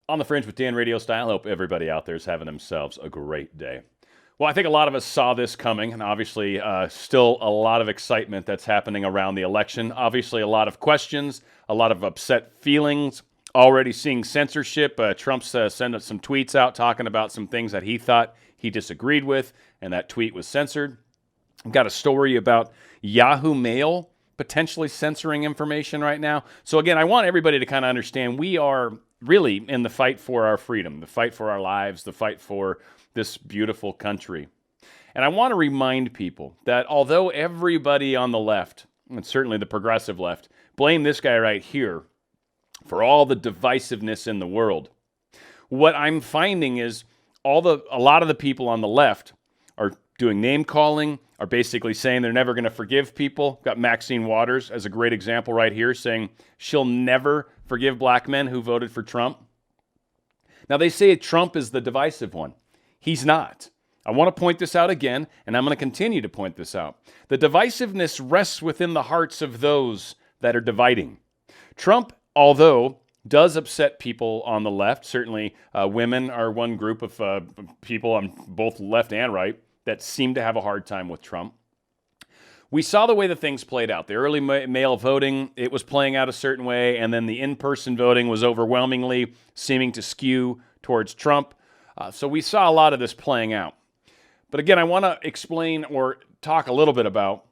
On the Fringe with Dan RadioStyle. Hope everybody out there is having themselves a great day. Well, I think a lot of us saw this coming, and obviously still a lot of excitement that's happening around the election. Obviously a lot of questions, a lot of upset feelings, already seeing censorship. Trump's sending some tweets out talking about some things that he thought he disagreed with, and that tweet was censored. I've got a story about Yahoo Mail potentially censoring information right now. So again, I want everybody to kind of understand we are really in the fight for our freedom, the fight for our lives, the fight for this beautiful country. And I want to remind people that although everybody on the left, and certainly the progressive left, blame this guy right here for all the divisiveness in the world, what I'm finding is a lot of the people on the left are doing name calling, are basically saying they're never going to forgive people. Got Maxine Waters as a great example right here, saying she'll never forgive black men who voted for Trump. Now, they say Trump is the divisive one. He's not. I want to point this out again, and I'm going to continue to point this out. The divisiveness rests within the hearts of those that are dividing. Trump, although does upset people on the left, certainly women are one group of people on both left and right that seem to have a hard time with Trump. We saw the way the things played out. The early mail voting, it was playing out a certain way, and then the in-person voting was overwhelmingly seeming to skew towards Trump. So we saw a lot of this playing out. But again, I want to explain or talk a little bit about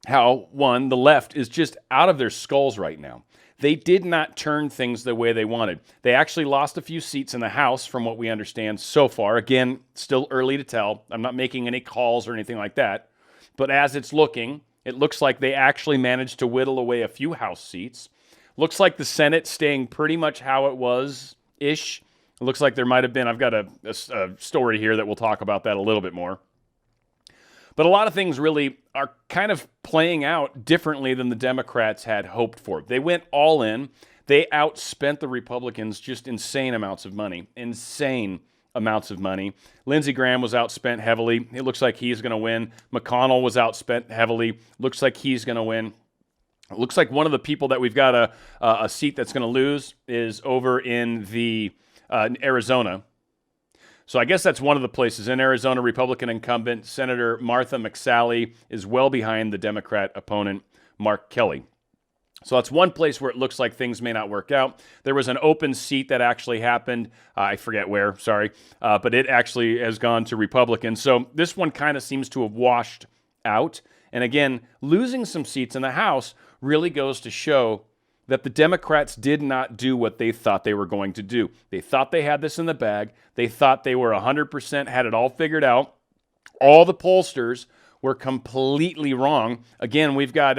how, one, the left is just out of their skulls right now. They did not turn things the way they wanted. They actually lost a few seats in the House, from what we understand so far. Again, still early to tell. I'm not making any calls or anything like that. But as it's looking, it looks like they actually managed to whittle away a few House seats. Looks like the Senate staying pretty much how it was-ish. It looks like there might have been, I've got a story here that we'll talk about that a little bit more. But a lot of things really are kind of playing out differently than the Democrats had hoped for. They went all in. They outspent the Republicans just insane amounts of money. Insane amounts of money. Lindsey Graham was outspent heavily. It looks like he's going to win. McConnell was outspent heavily. Looks like he's going to win. It looks like one of the people that we've got a seat that's going to lose is over in Arizona. So I guess that's one of the places. In Arizona, Republican incumbent Senator Martha McSally is well behind the Democrat opponent, Mark Kelly. So that's one place where it looks like things may not work out. There was an open seat that actually happened. I forget where, sorry. But it actually has gone to Republicans. So this one kind of seems to have washed out. And again, losing some seats in the House really goes to show that the Democrats did not do what they thought they were going to do. They thought they had this in the bag. They thought they were 100%, had it all figured out. All the pollsters were completely wrong. Again, we've got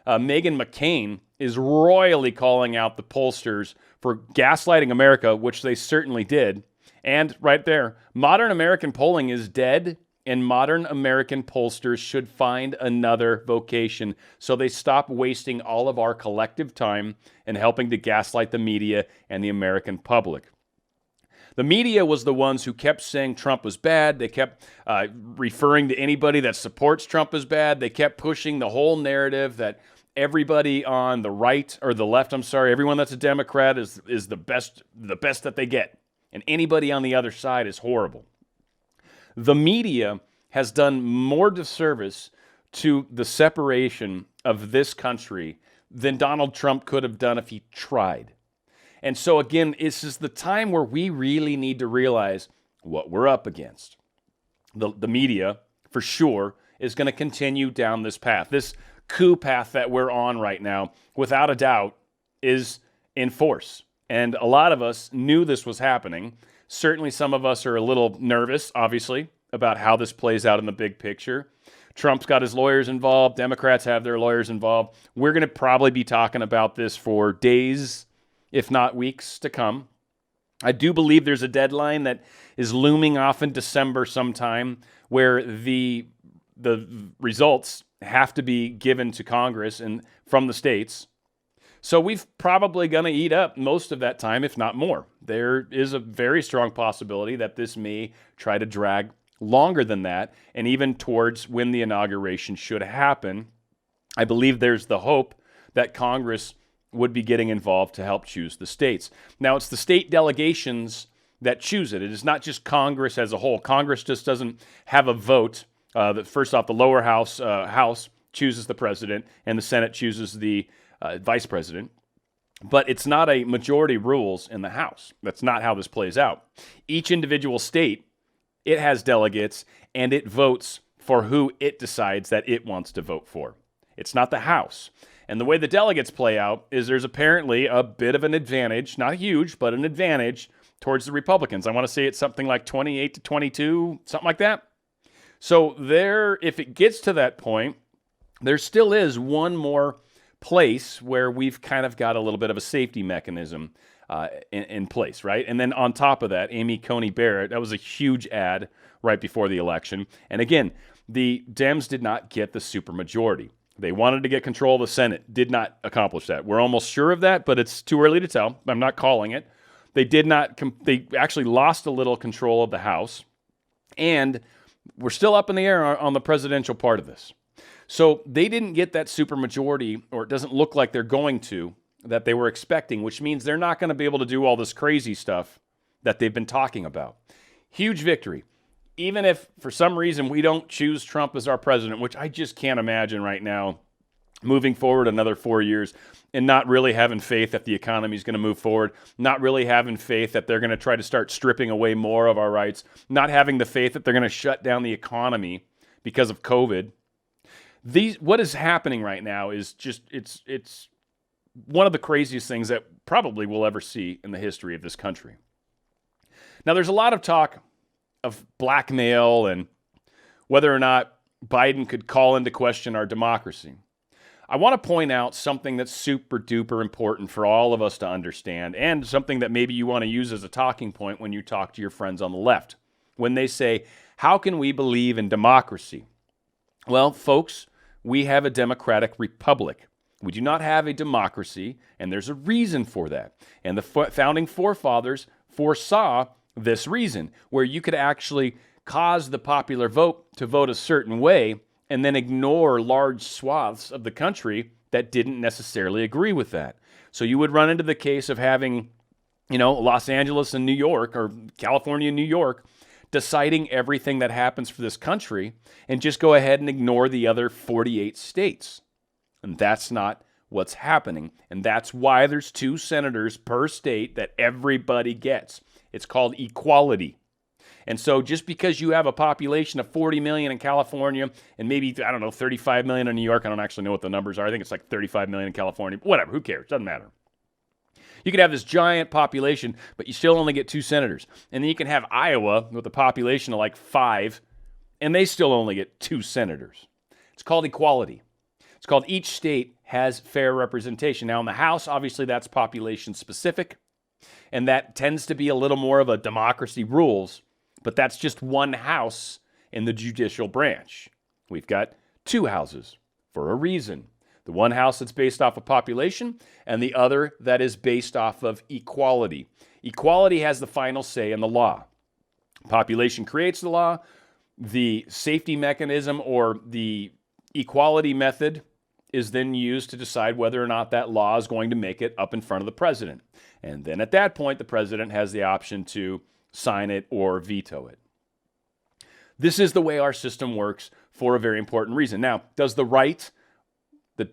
Meghan McCain is royally calling out the pollsters for gaslighting America, which they certainly did. And right there, modern American polling is dead, and modern American pollsters should find another vocation so they stop wasting all of our collective time and helping to gaslight the media and the American public. The media was the ones who kept saying Trump was bad. They kept referring to anybody that supports Trump as bad. They kept pushing the whole narrative that everybody on the right, or the left, I'm sorry, everyone that's a Democrat is the best that they get. And anybody on the other side is horrible. The media has done more disservice to the separation of this country than Donald Trump could have done if he tried. And so again, this is the time where we really need to realize what we're up against. The media, for sure, is going to continue down this path. This coup path that we're on right now, without a doubt, is in force. And a lot of us knew this was happening. Certainly some of us are a little nervous, obviously, about how this plays out in the big picture. Trump's got his lawyers involved. Democrats have their lawyers involved. We're going to probably be talking about this for days, if not weeks, to come. I do believe there's a deadline that is looming off in December sometime where the results have to be given to Congress and from the states. So we've probably going to eat up most of that time, if not more. There is a very strong possibility that this may try to drag longer than that, and even towards when the inauguration should happen. I believe there's the hope that Congress would be getting involved to help choose the states. Now, it's the state delegations that choose it. It is not just Congress as a whole. Congress just doesn't have a vote. First off, the lower house chooses the president, and the Senate chooses the vice president. But it's not a majority rules in the House. That's not how this plays out. Each individual state, it has delegates, and it votes for who it decides that it wants to vote for. It's not the House. And the way the delegates play out is there's apparently a bit of an advantage, not huge, but an advantage towards the Republicans. I want to say it's something like 28 to 22, something like that. So if it gets to that point, there still is one more place where we've kind of got a little bit of a safety mechanism in place, right? And then on top of that, Amy Coney Barrett, that was a huge ad right before the election. And again, the Dems did not get the supermajority. They wanted to get control of the Senate, did not accomplish that. We're almost sure of that, but it's too early to tell. I'm not calling it. They did not. They actually lost a little control of the House, and we're still up in the air on the presidential part of this. So they didn't get that supermajority, or it doesn't look like they're going to, that they were expecting, which means they're not going to be able to do all this crazy stuff that they've been talking about. Huge victory. Even if for some reason we don't choose Trump as our president, which I just can't imagine right now, moving forward another 4 years and not really having faith that the economy is going to move forward, not really having faith that they're going to try to start stripping away more of our rights, not having the faith that they're going to shut down the economy because of COVID. What is happening right now is just, it's one of the craziest things that probably we'll ever see in the history of this country. Now, there's a lot of talk of blackmail and whether or not Biden could call into question our democracy. I want to point out something that's super duper important for all of us to understand, and something that maybe you want to use as a talking point when you talk to your friends on the left. When they say, how can we believe in democracy? Well, folks, we have a democratic republic. We do not have a democracy, and there's a reason for that. And the founding forefathers foresaw this reason, where you could actually cause the popular vote to vote a certain way and then ignore large swaths of the country that didn't necessarily agree with that. So you would run into the case of having, Los Angeles and New York, or California and New York, deciding everything that happens for this country and just go ahead and ignore the other 48 states. And that's not what's happening. And that's why there's 2 senators per state that everybody gets. It's called equality. And so just because you have a population of 40 million in California and maybe, 35 million in New York, I don't actually know what the numbers are. I think it's like 35 million in California. Whatever, who cares? Doesn't matter. You could have this giant population, but you still only get 2 senators. And then you can have Iowa with a population of like 5, and they still only get 2 senators. It's called equality. It's called each state has fair representation. Now in the House, obviously that's population specific, and that tends to be a little more of a democracy rules, but that's just one house in the judicial branch. We've got 2 houses for a reason. The one house that's based off of population, and the other that is based off of equality. Equality has the final say in the law. Population creates the law. The safety mechanism or the equality method is then used to decide whether or not that law is going to make it up in front of the president. And then at that point, the president has the option to sign it or veto it. This is the way our system works for a very important reason. Now, does the right,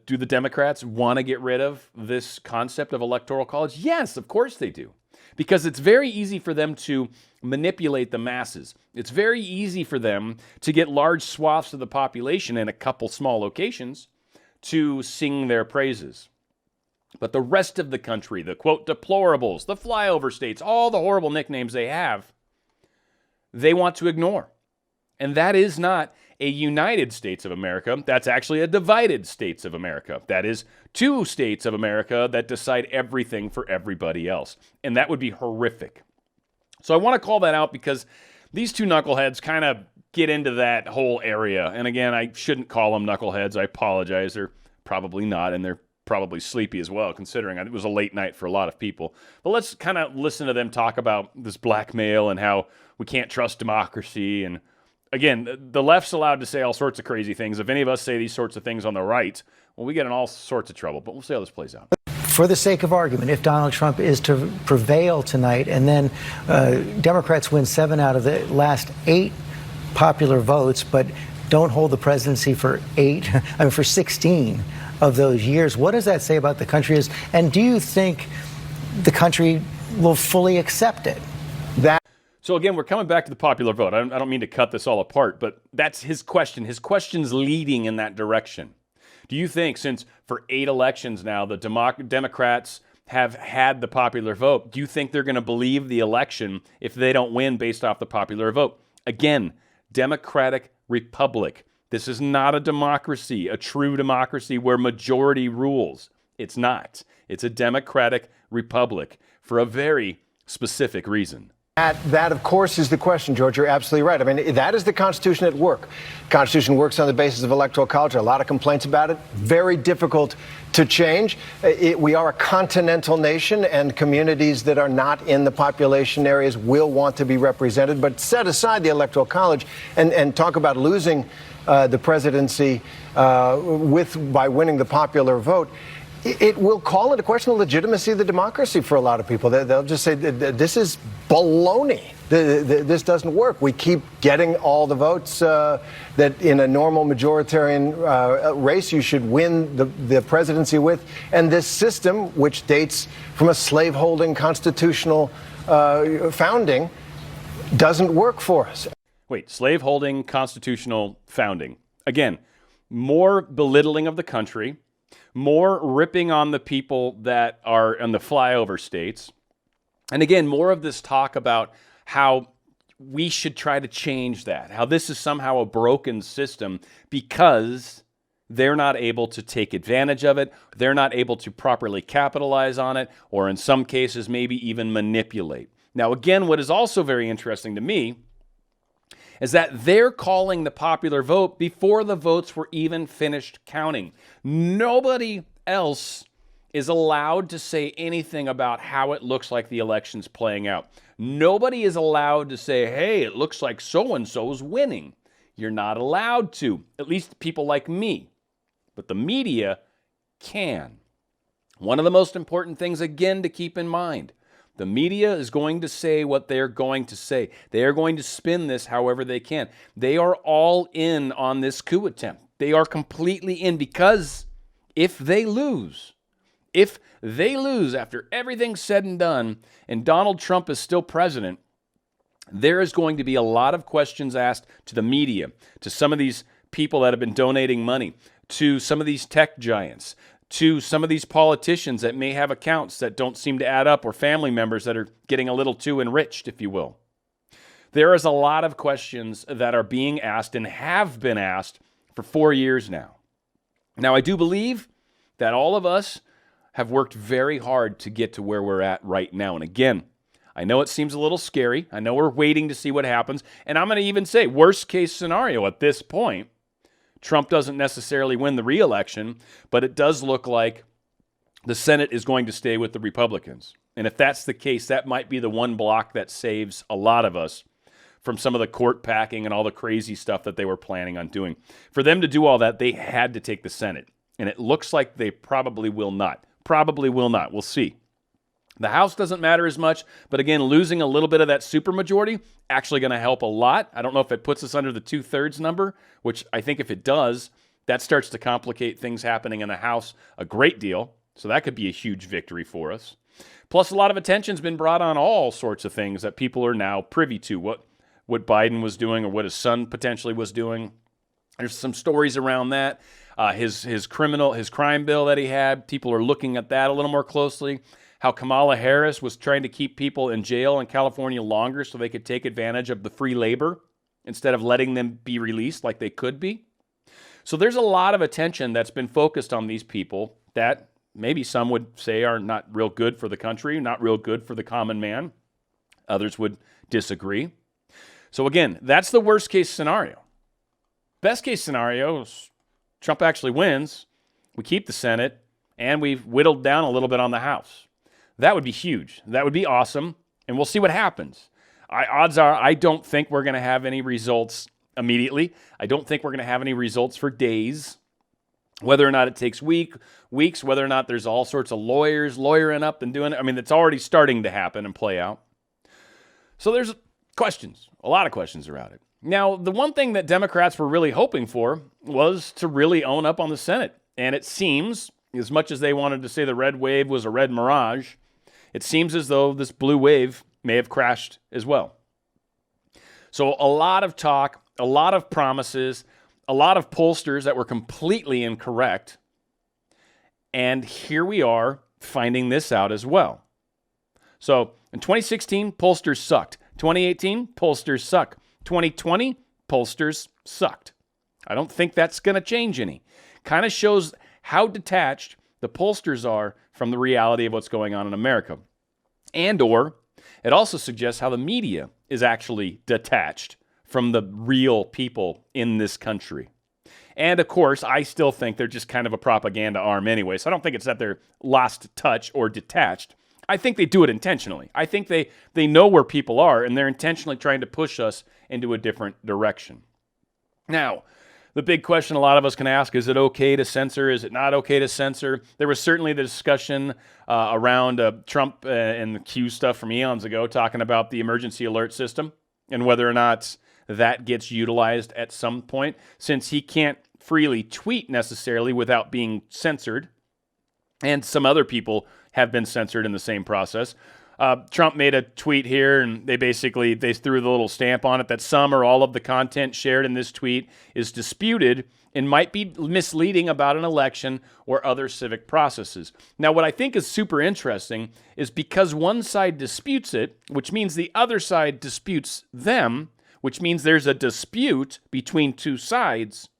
do the Democrats want to get rid of this concept of electoral college? Yes, of course they do. Because it's very easy for them to manipulate the masses. It's very easy for them to get large swaths of the population in a couple small locations to sing their praises. But the rest of the country, the quote deplorables, the flyover states, all the horrible nicknames they have, they want to ignore. And that is not a United States of America. That's actually a divided States of America. That is 2 states of America that decide everything for everybody else. And that would be horrific. So I want to call that out because these 2 knuckleheads kind of get into that whole area. And again, I shouldn't call them knuckleheads. I apologize. They're probably not, and they're probably sleepy as well, considering it was a late night for a lot of people. But let's kind of listen to them talk about this blackmail and how we can't trust democracy. And again, the left's allowed to say all sorts of crazy things. If any of us say these sorts of things on the right, well, we get in all sorts of trouble. But we'll see how this plays out. for the sake of argument, if Donald Trump is to prevail tonight and then Democrats win 7 out of the last 8 popular votes, but don't hold the presidency for 16 of those years, what does that say about the country? And do you think the country will fully accept it? So again, we're coming back to the popular vote. I don't mean to cut this all apart, but that's his question. His question's leading in that direction. Do you think, since for 8 elections now, the Democrats have had the popular vote, do you think they're going to believe the election if they don't win based off the popular vote? Again, Democratic Republic. This is not a democracy, a true democracy where majority rules. It's not. It's a Democratic Republic for a very specific reason. That, of course, is the question, George. You're absolutely right. I mean, that is the Constitution at work. The Constitution works on the basis of Electoral College. A lot of complaints about it. Very difficult to change. We are a continental nation, and communities that are not in the population areas will want to be represented. But set aside the Electoral College and talk about losing the presidency by winning the popular vote. It will call into question the legitimacy of the democracy for a lot of people. They'll just say, this is baloney. This doesn't work. We keep getting all the votes that in a normal majoritarian race you should win the presidency with. And this system, which dates from a slaveholding constitutional founding, doesn't work for us. Wait, slaveholding constitutional founding. Again, more belittling of the country, more ripping on the people that are in the flyover states. And again, more of this talk about how we should try to change that, how this is somehow a broken system because they're not able to take advantage of it, they're not able to properly capitalize on it, or in some cases, maybe even manipulate. Now, again, what is also very interesting to me is that they're calling the popular vote before the votes were even finished counting. Nobody else is allowed to say anything about how it looks like the election's playing out. Nobody is allowed to say, hey, it looks like so-and-so's winning. You're not allowed to, at least people like me. But the media can. One of the most important things, again, to keep in mind, the media is going to say what they're going to say. They are going to spin this however they can. They are all in on this coup attempt. They are completely in because if they lose after everything's said and done and Donald Trump is still president, there is going to be a lot of questions asked to the media, to some of these people that have been donating money, to some of these tech giants, to some of these politicians that may have accounts that don't seem to add up, or family members that are getting a little too enriched, if you will. There is a lot of questions that are being asked and have been asked for 4 years now. Now, I do believe that all of us have worked very hard to get to where we're at right now. And again, I know it seems a little scary. I know we're waiting to see what happens. And I'm going to even say, worst case scenario at this point, Trump doesn't necessarily win the re-election, but it does look like the Senate is going to stay with the Republicans. And if that's the case, that might be the one block that saves a lot of us from some of the court packing and all the crazy stuff that they were planning on doing. For them to do all that, they had to take the Senate. And it looks like they probably will not. Probably will not. We'll see. The House doesn't matter as much, but again, losing a little bit of that supermajority actually going to help a lot. I don't know if it puts us under the 2/3 number, which I think if it does, that starts to complicate things happening in the House a great deal. So that could be a huge victory for us. Plus, a lot of attention's been brought on all sorts of things that people are now privy to, what Biden was doing or what his son potentially was doing. There's some stories around that. His crime bill that he had, people are looking at that a little more closely. How Kamala Harris was trying to keep people in jail in California longer so they could take advantage of the free labor instead of letting them be released like they could be. So there's a lot of attention that's been focused on these people that maybe some would say are not real good for the country, not real good for the common man. Others would disagree. So again, that's the worst case scenario. Best case scenario is Trump actually wins, we keep the Senate, and we've whittled down a little bit on the House. That would be huge. That would be awesome, and we'll see what happens. Odds are I don't think we're going to have any results immediately. I don't think we're going to have any results for days. Whether or not it takes weeks, whether or not there's all sorts of lawyers lawyering up and doing it. I mean, it's already starting to happen and play out. So there's questions, a lot of questions around it. Now, the one thing that Democrats were really hoping for was to really own up on the Senate. And it seems, as much as they wanted to say the red wave was a red mirage, it seems as though this blue wave may have crashed as well. So a lot of talk, a lot of promises, a lot of pollsters that were completely incorrect. And here we are finding this out as well. So in 2016, pollsters sucked. 2018, pollsters suck. 2020, pollsters sucked. I don't think that's going to change any. Kind of shows how detached the pollsters are from the reality of what's going on in America. And or it also suggests how the media is actually detached from the real people in this country. And of course, I still think they're just kind of a propaganda arm anyway. So I don't think it's that they're lost touch or detached. I think they do it intentionally. I think they know where people are, and they're intentionally trying to push us into a different direction. Now, the big question a lot of us can ask, is it okay to censor? Is it not okay to censor? There was certainly the discussion around Trump and the Q stuff from eons ago, talking about the emergency alert system and whether or not that gets utilized at some point, since he can't freely tweet necessarily without being censored. And some other people have been censored in the same process. Trump made a tweet here, and they threw the little stamp on it that some or all of the content shared in this tweet is disputed and might be misleading about an election or other civic processes. Now, what I think is super interesting is because one side disputes it, which means the other side disputes them, which means there's a dispute between two sides,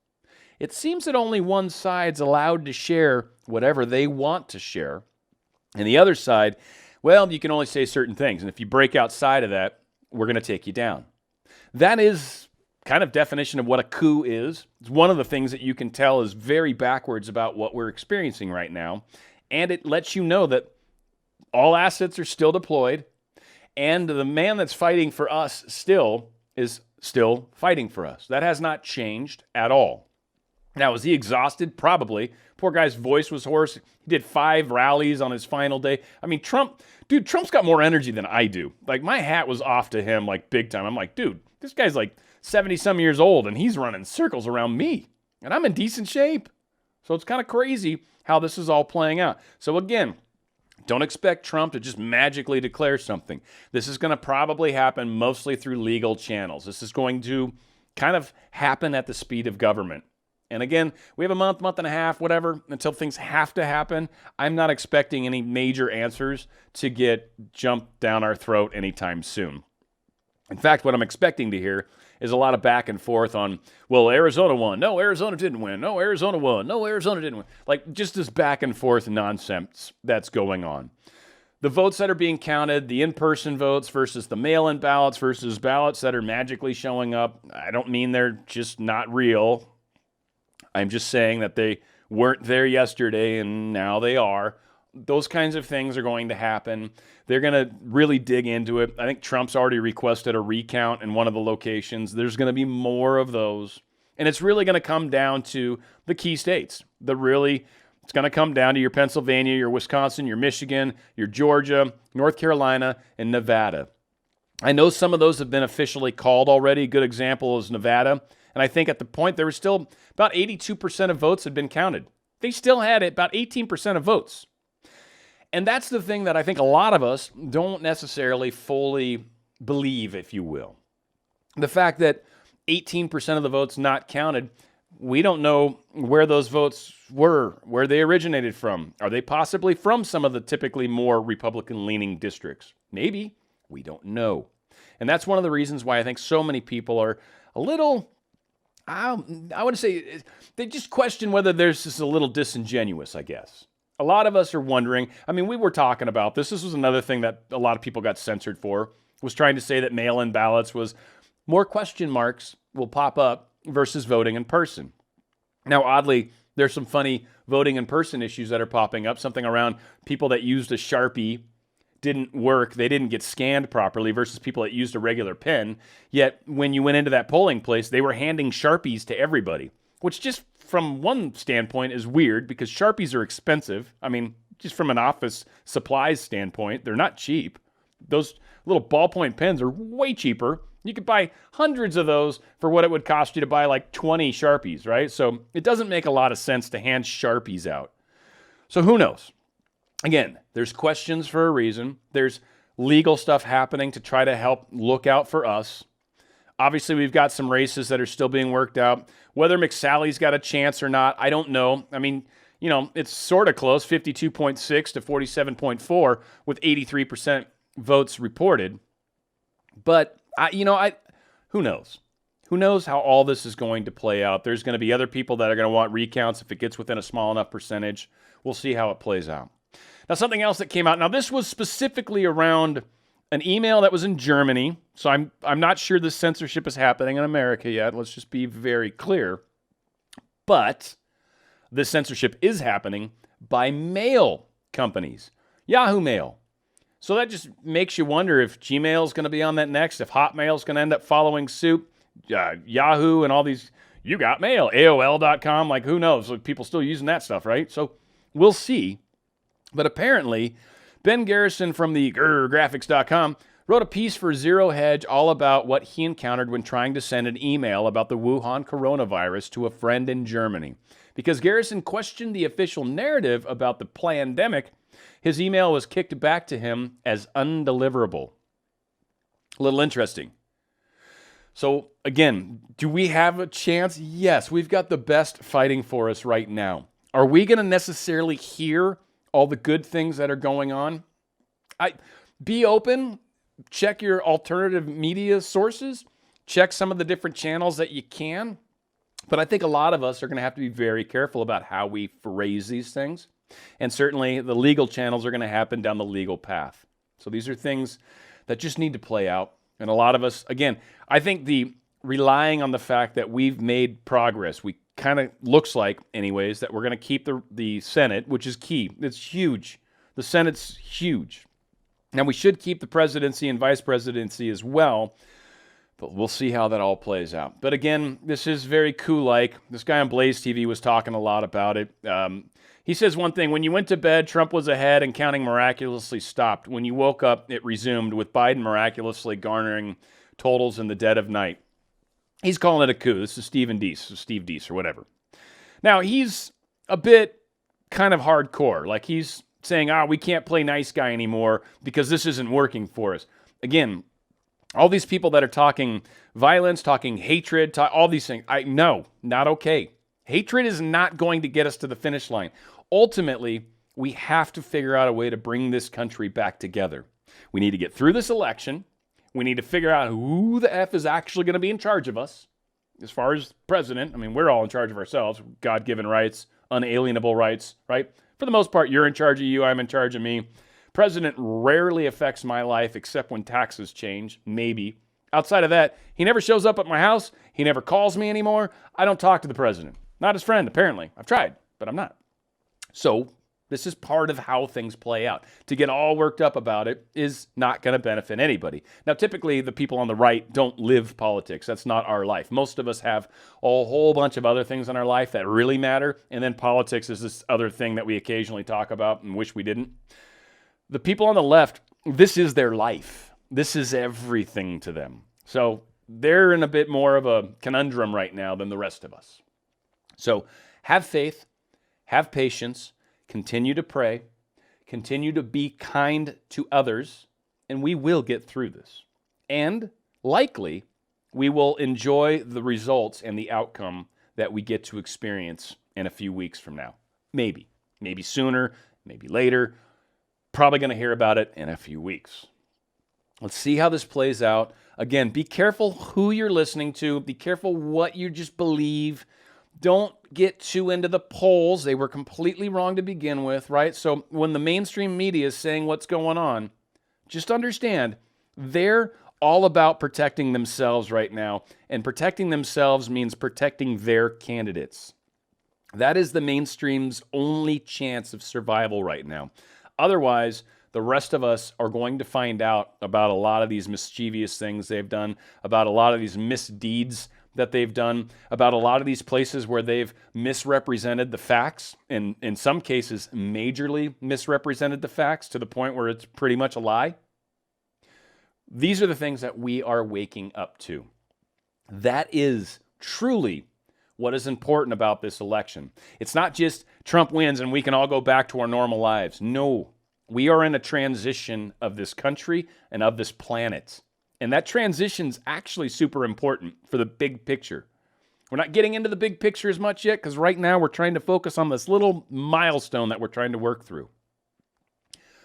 it seems that only one side's allowed to share whatever they want to share. And the other side, well, you can only say certain things. And if you break outside of that, we're going to take you down. That is kind of definition of what a coup is. It's one of the things that you can tell is very backwards about what we're experiencing right now. And it lets you know that all assets are still deployed. And the man that's fighting for us still is still fighting for us. That has not changed at all. Now, is he exhausted? Probably. Poor guy's voice was hoarse. He did 5 rallies on his final day. I mean, Trump's got more energy than I do. Like, my hat was off to him, like, big time. I'm like, dude, this guy's like 70-some years old, and he's running circles around me. And I'm in decent shape. So it's kind of crazy how this is all playing out. So again, don't expect Trump to just magically declare something. This is going to probably happen mostly through legal channels. This is going to kind of happen at the speed of government. And again, we have a month and a half, whatever, until things have to happen. I'm not expecting any major answers to get jumped down our throat anytime soon. In fact, what I'm expecting to hear is a lot of back and forth on, well, Arizona won. No, Arizona didn't win. No, Arizona won. No, Arizona didn't win. Like, just this back and forth nonsense that's going on. The votes that are being counted, the in-person votes versus the mail-in ballots versus ballots that are magically showing up, I don't mean they're just not real. I'm just saying that they weren't there yesterday and now they are. Those kinds of things are going to happen. They're going to really dig into it. I think Trump's already requested a recount in one of the locations. There's going to be more of those. And it's really going to come down to the key states. It's going to come down to your Pennsylvania, your Wisconsin, your Michigan, your Georgia, North Carolina, and Nevada. I know some of those have been officially called already. A good example is Nevada. And I think at the point there was still about 82% of votes had been counted. They still had about 18% of votes. And that's the thing that I think a lot of us don't necessarily fully believe, if you will. The fact that 18% of the votes not counted, we don't know where those votes were, where they originated from. Are they possibly from some of the typically more Republican-leaning districts? Maybe. We don't know. And that's one of the reasons why I think so many people are a little, I would say, they just question whether there's just a little disingenuous, I guess. A lot of us are wondering, I mean, we were talking about this. This was another thing that a lot of people got censored for, was trying to say that mail-in ballots was more question marks will pop up versus voting in person. Now, oddly, there's some funny voting in person issues that are popping up, something around people that used a Sharpie didn't work, they didn't get scanned properly versus people that used a regular pen. Yet when you went into that polling place, they were handing Sharpies to everybody, which just from one standpoint is weird because Sharpies are expensive. I mean, just from an office supplies standpoint, they're not cheap. Those little ballpoint pens are way cheaper. You could buy hundreds of those for what it would cost you to buy like 20 Sharpies, right? So it doesn't make a lot of sense to hand Sharpies out. So who knows? Again, there's questions for a reason. There's legal stuff happening to try to help look out for us. Obviously, we've got some races that are still being worked out. Whether McSally's got a chance or not, I don't know. I mean, you know, it's sort of close, 52.6 to 47.4 with 83% votes reported. But, who knows? Who knows how all this is going to play out? There's going to be other people that are going to want recounts if it gets within a small enough percentage. We'll see how it plays out. Now, something else that came out. Now, this was specifically around an email that was in Germany. So I'm not sure the censorship is happening in America yet. Let's just be very clear. But this censorship is happening by mail companies. Yahoo Mail. So that just makes you wonder if Gmail is going to be on that next, if Hotmail is going to end up following suit. Yahoo and all these, you got mail, AOL.com, like who knows? Like, people still using that stuff, right? So we'll see. But apparently, Ben Garrison from the graphics.com wrote a piece for Zero Hedge all about what he encountered when trying to send an email about the Wuhan coronavirus to a friend in Germany. Because Garrison questioned the official narrative about the pandemic, his email was kicked back to him as undeliverable. A little interesting. So again, do we have a chance? Yes, we've got the best fighting for us right now. Are we going to necessarily hear all the good things that are going on? Be open. Check your alternative media sources. Check some of the different channels that you can. But I think a lot of us are going to have to be very careful about how we phrase these things. And certainly the legal channels are going to happen down the legal path. So these are things that just need to play out. And a lot of us, again, I think the relying on the fact that we've made progress, we kind of looks like, anyways, that we're going to keep the Senate, which is key. It's huge. The Senate's huge. Now, we should keep the presidency and vice presidency as well, but we'll see how that all plays out. But again, this is very coup-like. This guy on Blaze TV was talking a lot about it. He says one thing: when you went to bed, Trump was ahead and counting miraculously stopped. When you woke up, it resumed, with Biden miraculously garnering totals in the dead of night. He's calling it a coup. This is Steve Deese or whatever. Now, he's a bit kind of hardcore. Like, he's saying, we can't play nice guy anymore because this isn't working for us. Again, all these people that are talking violence, talking hatred, all these things, no, not okay. Hatred is not going to get us to the finish line. Ultimately, we have to figure out a way to bring this country back together. We need to get through this election. We need to figure out who the F is actually going to be in charge of us. As far as president, I mean, we're all in charge of ourselves. God-given rights, unalienable rights, right? For the most part, you're in charge of you, I'm in charge of me. President rarely affects my life except when taxes change, maybe. Outside of that, he never shows up at my house. He never calls me anymore. I don't talk to the president. Not his friend, apparently. I've tried, but I'm not. So this is part of how things play out. To get all worked up about it is not going to benefit anybody. Now, typically, the people on the right don't live politics. That's not our life. Most of us have a whole bunch of other things in our life that really matter, and then politics is this other thing that we occasionally talk about and wish we didn't. The people on the left, this is their life. This is everything to them. So they're in a bit more of a conundrum right now than the rest of us. So have faith, have patience, continue to pray, continue to be kind to others, and we will get through this. And likely, we will enjoy the results and the outcome that we get to experience in a few weeks from now. Maybe sooner, maybe later. Probably going to hear about it in a few weeks. Let's see how this plays out. Again, be careful who you're listening to. Be careful what you just believe. Don't get too into the polls. They were completely wrong to begin with, right? So when the mainstream media is saying what's going on, just understand they're all about protecting themselves right now. And protecting themselves means protecting their candidates. That is the mainstream's only chance of survival right now. Otherwise, the rest of us are going to find out about a lot of these mischievous things they've done, about a lot of these misdeeds that they've done about a lot of these places where they've misrepresented the facts, and in some cases, majorly misrepresented the facts to the point where it's pretty much a lie. These are the things that we are waking up to. That is truly what is important about this election. It's not just Trump wins and we can all go back to our normal lives. No, we are in a transition of this country and of this planet. And that transition's actually super important for the big picture. We're not getting into the big picture as much yet because right now we're trying to focus on this little milestone that we're trying to work through.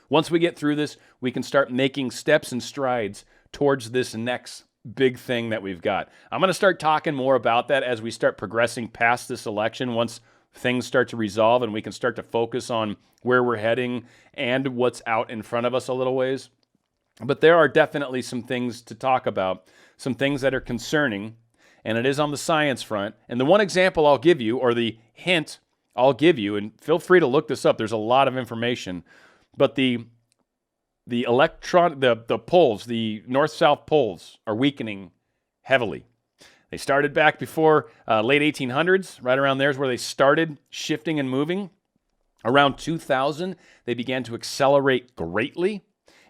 Once we get through this, we can start making steps and strides towards this next big thing that we've got. I'm going to start talking more about that as we start progressing past this election, once things start to resolve and we can start to focus on where we're heading and what's out in front of us a little ways. But there are definitely some things to talk about, some things that are concerning, and it is on the science front. And the one example I'll give you, or the hint I'll give you, and feel free to look this up, there's a lot of information, but the poles, the north-south poles, are weakening heavily. They started back before late 1800s, right around there is where they started shifting and moving. Around 2000, they began to accelerate greatly.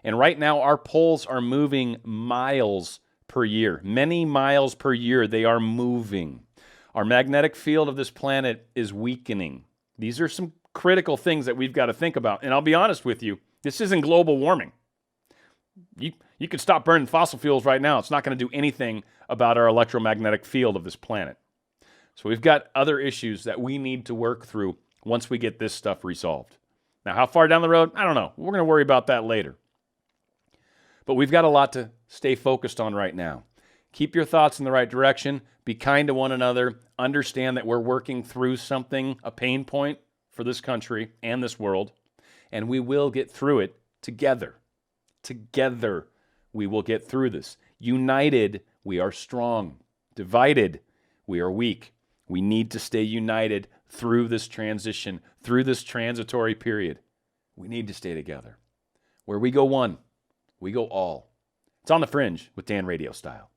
And right now, our poles are moving miles per year. Many miles per year, they are moving. Our magnetic field of this planet is weakening. These are some critical things that we've got to think about. And I'll be honest with you, this isn't global warming. You could stop burning fossil fuels right now. It's not going to do anything about our electromagnetic field of this planet. So we've got other issues that we need to work through once we get this stuff resolved. Now, how far down the road? I don't know. We're going to worry about that later. But we've got a lot to stay focused on right now. Keep your thoughts in the right direction. Be kind to one another. Understand that we're working through something, a pain point for this country and this world, and we will get through it together. Together, we will get through this. United, we are strong. Divided, we are weak. We need to stay united through this transition, through this transitory period. We need to stay together. Where we go one, we go all. It's on the Fringe with Dan RadioStyle.